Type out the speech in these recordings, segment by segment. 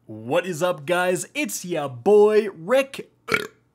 What is up, guys? It's ya boy, Rick.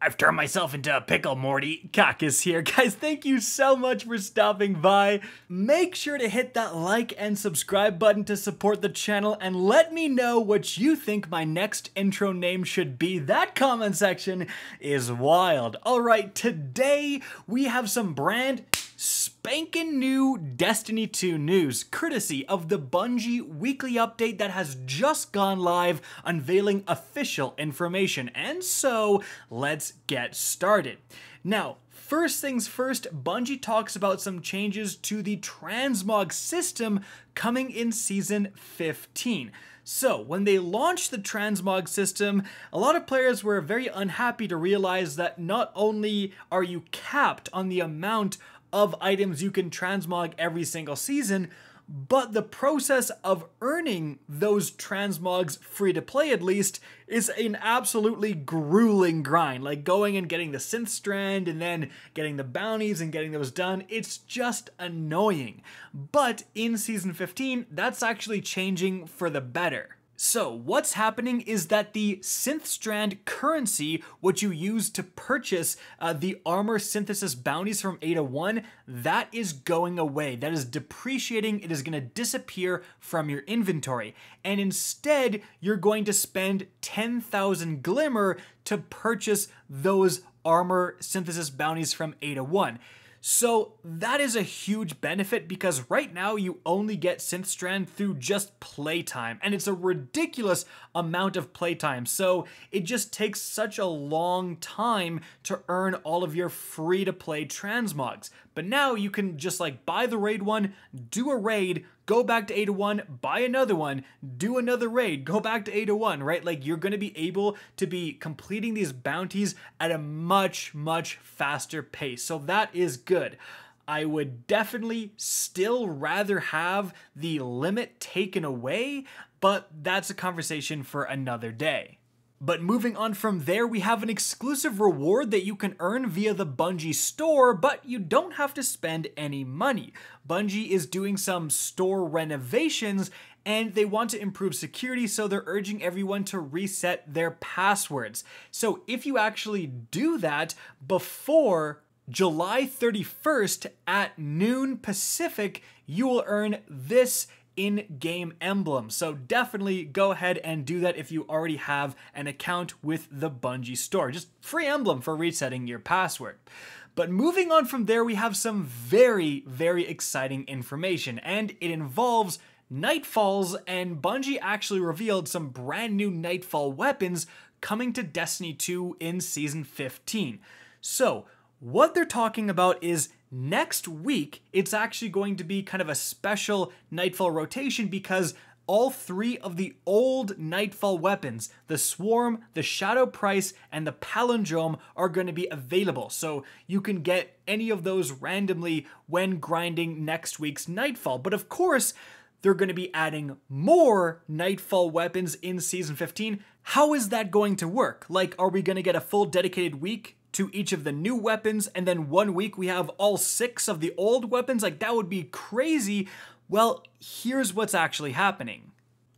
I've turned myself into a pickle, Morty. Cactus here. Guys, thank you so much for stopping by. Make sure to hit that like and subscribe button to support the channel, and let me know what you think my next intro name should be. That comment section is wild. Alright, today we have some brand spanking new Destiny 2 news, courtesy of the Bungie weekly update that has just gone live, unveiling official information. And so, let's get started. Now, first things first, Bungie talks about some changes to the Transmog system coming in Season 15. So, when they launched the Transmog system, a lot of players were very unhappy to realize that not only are you capped on the amount of items you can transmog every single season, but the process of earning those transmogs free to play at least is an absolutely grueling grind. Like going and getting the Synth Strand and then getting the bounties and getting those done, it's just annoying. But in Season 15, that's actually changing for the better. So what's happening is that the Synth Strand currency, what you use to purchase the armor synthesis bounties from Ada 1, that is going away. That is depreciating. It is going to disappear from your inventory. And instead, you're going to spend 10,000 Glimmer to purchase those armor synthesis bounties from Ada 1. So that is a huge benefit because right now you only get Synth Strand through just playtime, and it's a ridiculous amount of playtime. So it just takes such a long time to earn all of your free-to-play transmogs. But now you can just like buy the raid one, do a raid, go back to Ada 1, buy another one, do another raid, go back to Ada 1, right? Like you're going to be able to be completing these bounties at a much faster pace. So that is good. I would definitely still rather have the limit taken away, but that's a conversation for another day. But moving on from there, we have an exclusive reward that you can earn via the Bungie store, but you don't have to spend any money. Bungie is doing some store renovations and they want to improve security, so they're urging everyone to reset their passwords. So if you actually do that before July 31st at noon Pacific, you will earn this in-game emblem. So definitely go ahead and do that if you already have an account with the Bungie store. Just free emblem for resetting your password. But moving on from there, we have some very exciting information, and it involves Nightfalls, and Bungie actually revealed some brand new Nightfall weapons coming to Destiny 2 in Season 15. So what they're talking about is next week, it's actually going to be kind of a special Nightfall rotation because all three of the old Nightfall weapons, the Swarm, the Shadow Price, and the Palindrome, are going to be available. So you can get any of those randomly when grinding next week's Nightfall. But of course, they're going to be adding more Nightfall weapons in Season 15. How is that going to work? Like, are we going to get a full dedicated week to each of the new weapons, and then 1 week we have all 6 of the old weapons? Like, that would be crazy. Well, here's what's actually happening.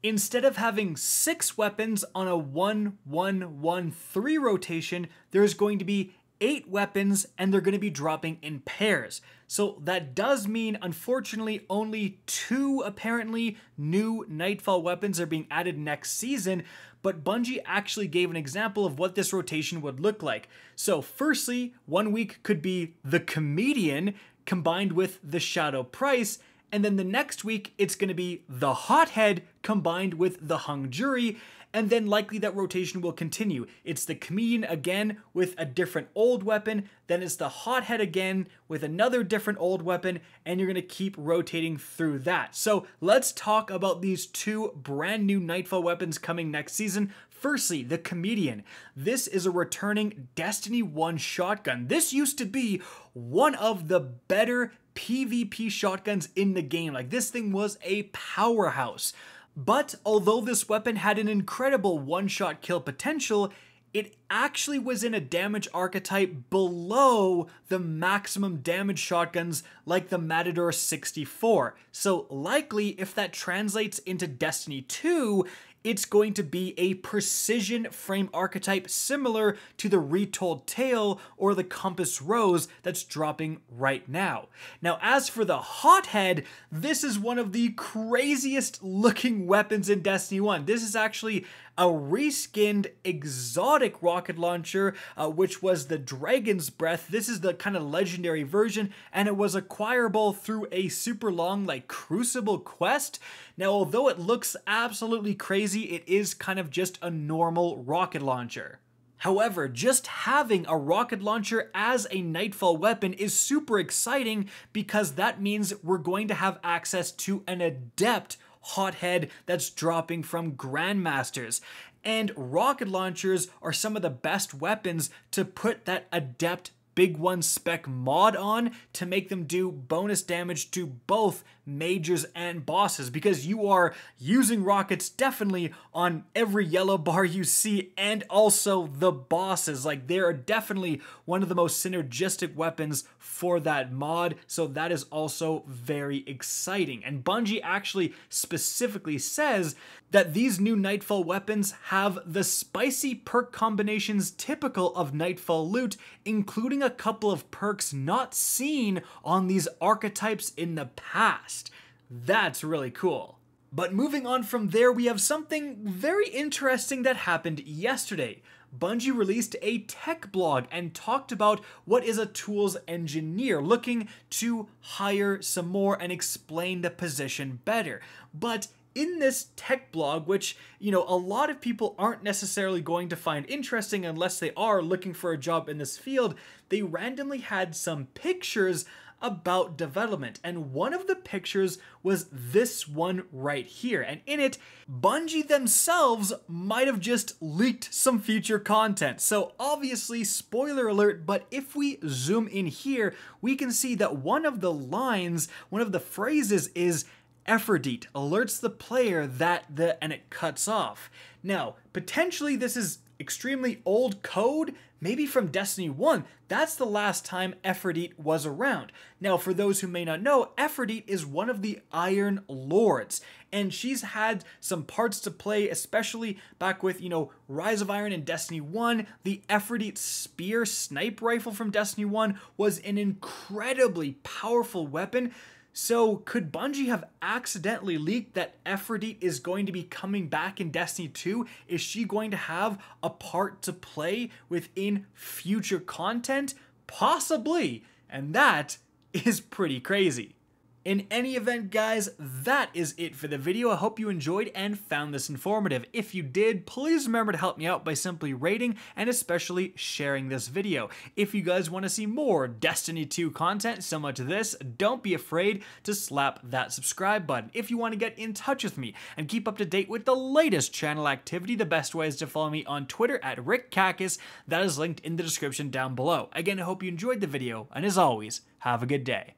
Instead of having 6 weapons on a 1-1-1-3 rotation, there's going to be 8 weapons, and they're going to be dropping in pairs. So that does mean, unfortunately, only 2 apparently new Nightfall weapons are being added next season, but Bungie actually gave an example of what this rotation would look like. So firstly, 1 week could be the Comedian combined with the Shadow Price, and then the next week it's going to be the Hothead combined with the Hung Jury, and then likely that rotation will continue. It's the Comedian again with a different old weapon, then it's the Hothead again with another different old weapon, and you're going to keep rotating through that. So let's talk about these 2 brand new Nightfall weapons coming next season. Firstly, the Comedian. This is a returning Destiny 1 shotgun. This used to be one of the better PvP shotguns in the game. Like, this thing was a powerhouse. But although this weapon had an incredible one-shot kill potential, it actually was in a damage archetype below the maximum damage shotguns like the Matador 64. So likely, if that translates into Destiny 2, it's going to be a precision frame archetype similar to the Retold Tale or the Compass Rose that's dropping right now. Now, as for the Hothead, this is one of the craziest looking weapons in Destiny 1. This is actually a reskinned exotic rocket launcher, which was the Dragon's Breath. This is the kind of legendary version, and it was acquirable through a super long Crucible quest. Now, although it looks absolutely crazy, it is kind of just a normal rocket launcher. However, just having a rocket launcher as a Nightfall weapon is super exciting because that means we're going to have access to an adept Hothead that's dropping from Grandmasters. And rocket launchers are some of the best weapons to put that adept Big One spec mod on to make them do bonus damage to both majors and bosses, because you are using rockets definitely on every yellow bar you see, and also the bosses. Like, they are definitely one of the most synergistic weapons for that mod, so that is also very exciting. And Bungie actually specifically says that these new Nightfall weapons have the spicy perk combinations typical of Nightfall loot, including a couple of perks not seen on these archetypes in the past. That's really cool. But moving on from there, we have something very interesting that happened yesterday. Bungie released a tech blog and talked about what is a tools engineer, looking to hire some more and explain the position better. But in this tech blog, which, a lot of people aren't necessarily going to find interesting unless they are looking for a job in this field, they randomly had some pictures about development, and one of the pictures was this one right here, and in it, Bungie themselves might have just leaked some future content. So obviously, spoiler alert, but if we zoom in here, we can see that one of the lines, one of the phrases is Efrideet alerts the player that and it cuts off. Now, potentially this is extremely old code, maybe from Destiny 1. That's the last time Efrideet was around. Now, for those who may not know, Efrideet is one of the Iron Lords, and she's had some parts to play, especially back with, Rise of Iron and Destiny 1. The Efrideet Spear snipe rifle from Destiny 1 was an incredibly powerful weapon. So could Bungie have accidentally leaked that Efrideet is going to be coming back in Destiny 2? Is she going to have a part to play within future content? Possibly, and that is pretty crazy. In any event, guys, that is it for the video. I hope you enjoyed and found this informative. If you did, please remember to help me out by simply rating and especially sharing this video. If you guys want to see more Destiny 2 content similar to this, don't be afraid to slap that subscribe button. If you want to get in touch with me and keep up to date with the latest channel activity, the best way is to follow me on Twitter at RickKakis. That is linked in the description down below. Again, I hope you enjoyed the video, and as always, have a good day.